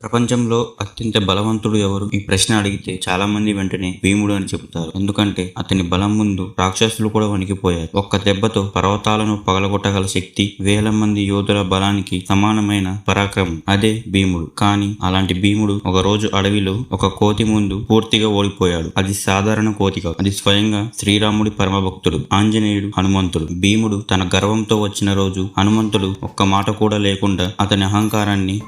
ప్రపంచంలో అత్యంత బలవంతుడు ఎవరు? ఈ ప్రశ్న అడిగితే చాలా మంది వెంటనే భీముడు అని చెబుతారు. ఎందుకంటే అతని బలం ముందు రాక్షసులు కూడా వణికిపోయారు. ఒక్క దెబ్బతో పర్వతాలను పగలగొట్టగల శక్తి, వేల మంది యోధుల బలానికి సమానమైన పరాక్రమం అదే భీముడు. కానీ అలాంటి భీముడు ఒక రోజు అడవిలో ఒక కోతి ముందు పూర్తిగా ఓడిపోయాడు. అది సాధారణ కోతి కాదు. అది స్వయంగా శ్రీరాముడి పరమభక్తుడు ఆంజనేయుడు, హనుమంతుడు. భీముడు తన గర్వంతో వచ్చిన రోజు హనుమంతుడు ఒక్క మాట కూడా లేకుండా అతని అహంకారాన్ని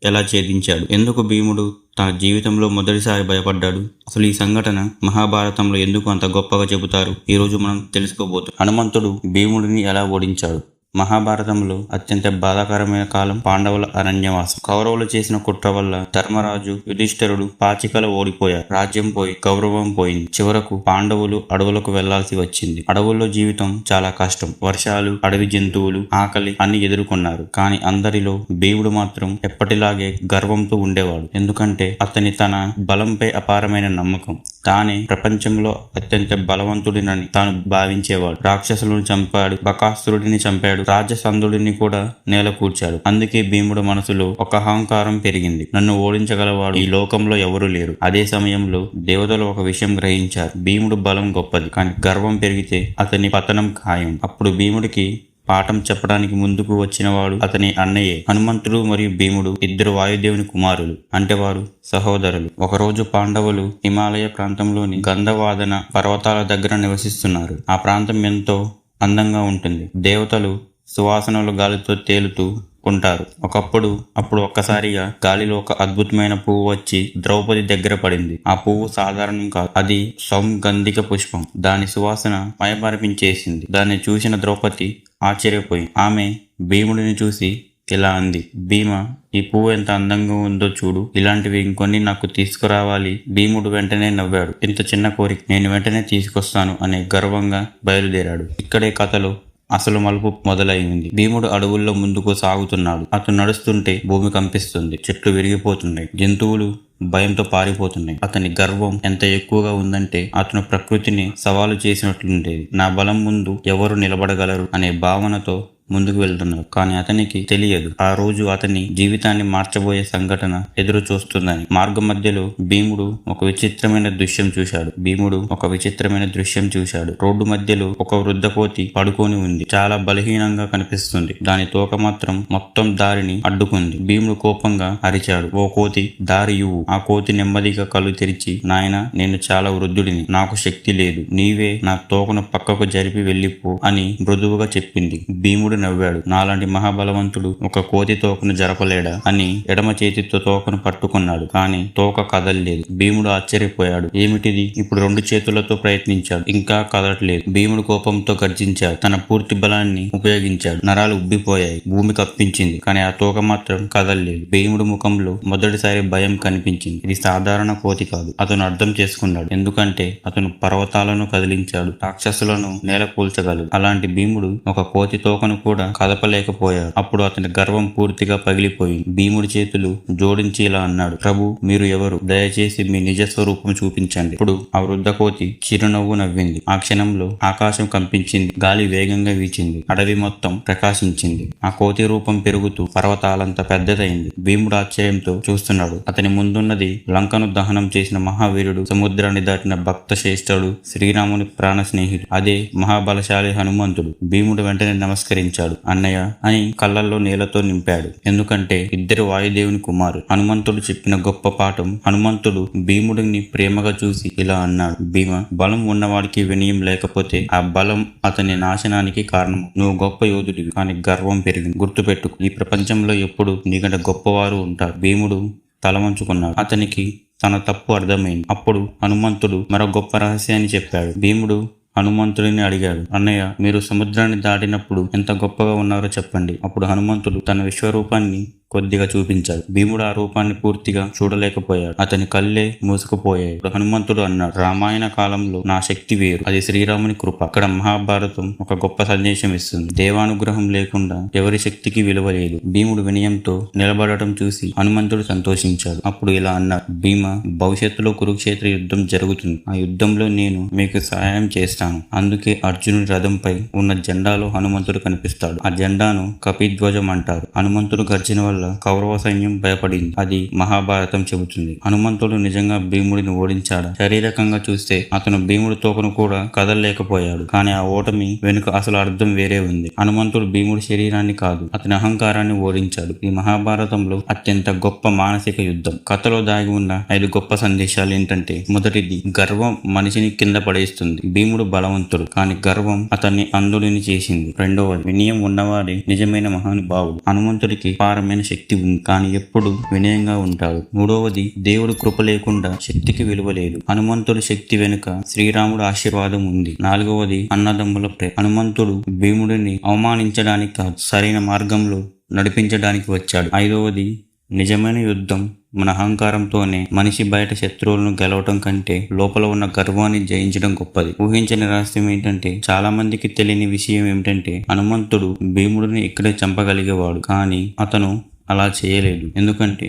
ఎలా ఛేదించాడు? ఎందుకు భీముడు తన జీవితంలో మొదటిసారి భయపడ్డాడు? అసలు ఈ సంఘటన మహాభారతంలో ఎందుకు అంత గొప్పగా చెబుతారు? ఈ రోజు మనం తెలుసుకోబోతున్నాం. హనుమంతుడు భీముడిని ఎలా ఓడించాడు? మహాభారతంలో అత్యంత బాధాకరమైన కాలం పాండవుల అరణ్యవాసం. కౌరవులు చేసిన కుట్ర వల్ల ధర్మరాజు, యుధిష్ఠిరుడు పాచికలు ఓడిపోయారు. రాజ్యం పోయి గౌరవం పోయింది. చివరకు పాండవులు అడవులకు వెళ్లాల్సి వచ్చింది. అడవుల్లో జీవితం చాలా కష్టం. వర్షాలు, అడవి జంతువులు, ఆకలి అన్ని ఎదుర్కొన్నారు. కానీ అందరిలో భీముడు మాత్రం ఎప్పటిలాగే గర్వంతో ఉండేవాడు. ఎందుకంటే అతని తన బలంపై అపారమైన నమ్మకం. తానే ప్రపంచంలో అత్యంత బలవంతుడినని తాను భావించేవాడు. రాక్షసులను చంపాడు, బకాసురుడిని చంపాడు, రాజసంధుడిని కూడా నేల కూర్చాడు. అందుకే భీముడు మనసులో ఒక అహంకారం పెరిగింది. నన్ను ఓడించగలవాడు ఈ లోకంలో ఎవరూ లేరు. అదే సమయంలో దేవతలు ఒక విషయం గ్రహించారు. భీముడు బలం గొప్పది, కానీ గర్వం పెరిగితే అతని పతనం ఖాయం. అప్పుడు భీముడికి పాఠం చెప్పడానికి ముందుకు వచ్చినవాడు అతని అన్నయ్యే. హనుమంతుడు మరియు భీముడు ఇద్దరు వాయుదేవుని కుమారులు, అంటే వారు సహోదరులు. ఒకరోజు పాండవులు హిమాలయ ప్రాంతంలోని గంధవాదన పర్వతాల దగ్గర నివసిస్తున్నారు. ఆ ప్రాంతం ఎంతో అందంగా ఉంటుంది. దేవతలు సువాసనలు గాలితో తేలుతూ ఉంటారు. అప్పుడు ఒక్కసారిగా గాలిలో ఒక అద్భుతమైన పువ్వు వచ్చి ద్రౌపది దగ్గర పడింది. ఆ పువ్వు సాధారణం కాదు, అది సౌగంధిక పుష్పం. దాని సువాసన మయమరిపించేసింది. దాన్ని చూసిన ద్రౌపది ఆశ్చర్యపోయి ఆమె భీముడిని చూసి ఇలా అంది, భీమ, ఈ పువ్వు ఎంత అందంగా ఉందో చూడు. ఇలాంటివి ఇంకొన్ని నాకు తీసుకురావాలి. భీముడు వెంటనే నవ్వాడు. ఇంత చిన్న కోరిక, నేను వెంటనే తీసుకొస్తాను అనే గర్వంగా బయలుదేరాడు. ఇక్కడే కథలో అసలు మలుపు మొదలైంది. భీముడు అడవుల్లో ముందుకు సాగుతున్నాడు. అతను నడుస్తుంటే భూమి కంపిస్తుంది, చెట్లు విరిగిపోతున్నాయి, జంతువులు భయంతో పారిపోతున్నాయి. అతని గర్వం ఎంత ఎక్కువగా ఉందంటే అతను ప్రకృతిని సవాలు చేసినట్లుండేది. నా బలం ముందు ఎవరు నిలబడగలరు అనే భావనతో ముందుకు వెళ్తున్నారు. కానీ అతనికి తెలియదు ఆ రోజు అతని జీవితాన్ని మార్చబోయే సంఘటన ఎదురు చూస్తుందని. మార్గం మధ్యలో భీముడు ఒక విచిత్రమైన దృశ్యం చూశాడు. రోడ్డు మధ్యలో ఒక వృద్ధ కోతి పడుకొని ఉంది. చాలా బలహీనంగా కనిపిస్తుంది. దాని తోక మాత్రం మొత్తం దారిని అడ్డుకుంది. భీముడు కోపంగా అరిచాడు, ఓ కోతి, దారి ఇవ్వు. ఆ కోతి నెమ్మదిగా కళ్ళు తెరిచి, నాయనా, నేను చాలా వృద్ధుడిని, నాకు శక్తి లేదు. నీవే నా తోకను పక్కకు జరిపి వెళ్ళిపో అని మృదువుగా చెప్పింది. భీముడు నవ్వాడు. నాలాంటి మహాబలవంతుడు ఒక కోతి తోకను జరపలేడా అని ఎడమ చేతితో తోకను పట్టుకున్నాడు. కానీ తోక కదలలేదు. భీముడు ఆశ్చర్యపోయాడు. ఏమిటిది? ఇప్పుడు రెండు చేతులతో ప్రయత్నించాడు, ఇంకా కదలట్లేదు. భీముడు కోపంతో గర్జించాడు. తన పూర్తి బలాన్ని ఉపయోగించాడు. నరాలు ఉబ్బిపోయాయి. భూమి కప్పించింది. కానీ ఆ తోక మాత్రం కదలలేదు. భీముడు ముఖంలో మొదటిసారి భయం కనిపించింది. ఇది సాధారణ కోతి కాదు. అతను అర్థం చేసుకున్నాడు. ఎందుకంటే అతను పర్వతాలను కదిలించాడు, రాక్షసులను నేల కూల్చగలడు. అలాంటి భీముడు ఒక కోతి తోకను కూడా కదపలేకపోయాడు. అప్పుడు అతని గర్వం పూర్తిగా పగిలిపోయింది. భీముడి చేతులు జోడించి ఇలా అన్నాడు, ప్రభు, మీరు ఎవరు? దయచేసి మీ నిజ స్వరూపం చూపించండి. ఇప్పుడు ఆ వృద్ధ కోతి చిరునవ్వు నవ్వింది. ఆ క్షణంలో ఆకాశం కంపించింది. గాలి వేగంగా వీచింది. అడవి మొత్తం ప్రకాశించింది. ఆ కోతి రూపం పెరుగుతూ పర్వతాలంత పెద్దదైంది. భీముడు ఆశ్చర్యంతో చూస్తున్నాడు. అతని ముందున్నది లంకను దహనం చేసిన మహావీరుడు, సముద్రాన్ని దాటిన భక్త శ్రేష్ఠుడు, శ్రీరాముని ప్రాణ స్నేహితుడు, అదే మహాబలశాలి హనుమంతుడు. భీముడు వెంటనే నమస్కరించాడు. అన్నయ్య అని కళ్ళల్లో నీళ్లతో నింపాడు. ఎందుకంటే ఇద్దరు వాయుదేవుని కుమారు. హనుమంతుడు చెప్పిన గొప్ప పాఠం. హనుమంతుడు భీముడిని ప్రేమగా చూసి ఇలా అన్నాడు, భీమ, బలం ఉన్నవాడికి వినయం లేకపోతే ఆ బలం అతని నాశనానికి కారణం. నువ్వు గొప్ప యోధుడివి, కానీ గర్వం పెరిగింది. గుర్తుపెట్టుకు, ఈ ప్రపంచంలో ఎప్పుడు నీకంటే గొప్పవారు ఉంటారు. భీముడు తలవంచుకున్నాడు. అతనికి తన తప్పు అర్థమైంది. అప్పుడు హనుమంతుడు మరో గొప్ప రహస్యాన్ని చెప్పాడు. భీముడు హనుమంతుడిని అడిగాడు, అన్నయ్య, మీరు సముద్రాన్ని దాటినప్పుడు ఎంత గొప్పగా ఉన్నారో చెప్పండి. అప్పుడు హనుమంతుడు తన విశ్వరూపాన్ని కొద్దిగా చూపించాడు. భీముడు ఆ రూపాన్ని పూర్తిగా చూడలేకపోయాడు. అతని కళ్ళే మూసుకుపోయాయి. హనుమంతుడు అన్నాడు, రామాయణ కాలంలో నా శక్తి వేరు, అది శ్రీరాముని కృప. అక్కడ మహాభారతం ఒక గొప్ప సందేశం ఇస్తుంది. దేవానుగ్రహం లేకుండా ఎవరి శక్తికి విలువ లేదు. భీముడు వినయంతో నిలబడటం చూసి హనుమంతుడు సంతోషించాడు. అప్పుడు ఇలా అన్నాడు, భీమ, భవిష్యత్తులో కురుక్షేత్ర యుద్ధం జరుగుతుంది. ఆ యుద్ధంలో నేను మీకు సహాయం చేస్తాను. అందుకే అర్జునుడి రథంపై ఉన్న జెండాలో హనుమంతుడు కనిపిస్తాడు. ఆ జెండాను కపిధ్వజం అంటారు. హనుమంతుడు గర్జన వల్ల వల్ల కౌరవ సైన్యం భయపడింది. అది మహాభారతం చెబుతుంది. హనుమంతుడు నిజంగా భీముడిని ఓడించాడా? శారీరకంగా చూస్తే అతను భీముడి తోకను కూడా కదలలేకపోయాడు. కానీ ఆ ఓటమి వెనుక అసలు అర్థం వేరే ఉంది. హనుమంతుడు భీముడి శరీరాన్ని కాదు, అతని అహంకారాన్ని ఓడించాడు. ఈ మహాభారతంలో అత్యంత గొప్ప మానసిక యుద్ధం. కథలో దాగి ఉన్న 5 గొప్ప సందేశాలు ఏంటంటే, మొదటిది, గర్వం మనిషిని కింద పడేస్తుంది. భీముడు బలవంతుడు, కానీ గర్వం అతన్ని అంధుడిని చేసింది. రెండవది, వినయం ఉన్నవాడే నిజమైన మహానుభావుడు. హనుమంతుడికి పారమైన శక్తి ఉంది, కానీ ఎప్పుడు వినయంగా ఉంటాడు. మూడవది, దేవుడు కృప లేకుండా శక్తికి విలువ లేదు. హనుమంతుడి శక్తి వెనుక శ్రీరాముడు ఆశీర్వాదం ఉంది. నాలుగవది, అన్నదమ్ముల ప్రేమ. హనుమంతుడు భీముడిని అవమానించడానికి కాదు, సరైన మార్గంలో నడిపించడానికి వచ్చాడు. ఐదవది, నిజమైన యుద్ధం మన అహంకారంతోనే. మనిషి బయట శత్రువులను గెలవటం కంటే లోపల ఉన్న గర్వాన్ని జయించడం గొప్పది. ఊహించని రహస్యం ఏంటంటే, చాలా మందికి తెలియని విషయం ఏమిటంటే, హనుమంతుడు భీముడిని ఇక్కడే చంపగలిగేవాడు, కానీ అతను అలా చేయలేదు. ఎందుకంటే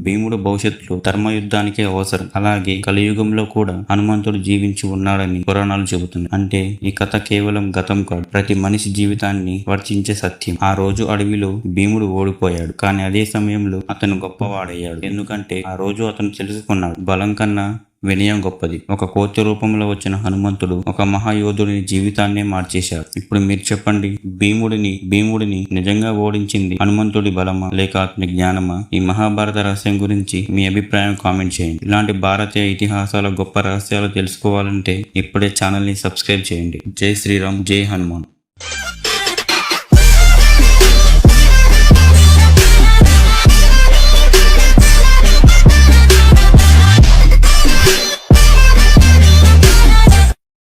భీముడు భవిష్యత్తులో ధర్మయుద్ధానికే అవసరం. అలాగే కలియుగంలో కూడా హనుమంతుడు జీవించి ఉన్నాడని పురాణాలు చెబుతుంది. అంటే ఈ కథ కేవలం గతం కాదు, ప్రతి మనిషి జీవితాన్ని వర్తించే సత్యం. ఆ రోజు అడవిలో భీముడు ఓడిపోయాడు, కానీ అదే సమయంలో అతను గొప్పవాడయ్యాడు. ఎందుకంటే ఆ రోజు అతను తెలుసుకున్నాడు, బలం కన్నా వినయం గొప్పది. ఒక కోతి రూపంలో వచ్చిన హనుమంతుడు ఒక మహాయోధుడిని జీవితాన్నే మార్చేశాడు. ఇప్పుడు మీరు చెప్పండి, భీముడిని నిజంగా ఓడించింది హనుమంతుడి బలమా లేక అతని జ్ఞానమా? ఈ మహాభారత రహస్యం గురించి మీ అభిప్రాయం కామెంట్ చేయండి. ఇలాంటి భారతీయ ఇతిహాసాల గొప్ప రహస్యాలు తెలుసుకోవాలంటే ఇప్పుడే ఛానల్ ని సబ్స్క్రైబ్ చేయండి. జై శ్రీరామ్, జై హనుమాన్.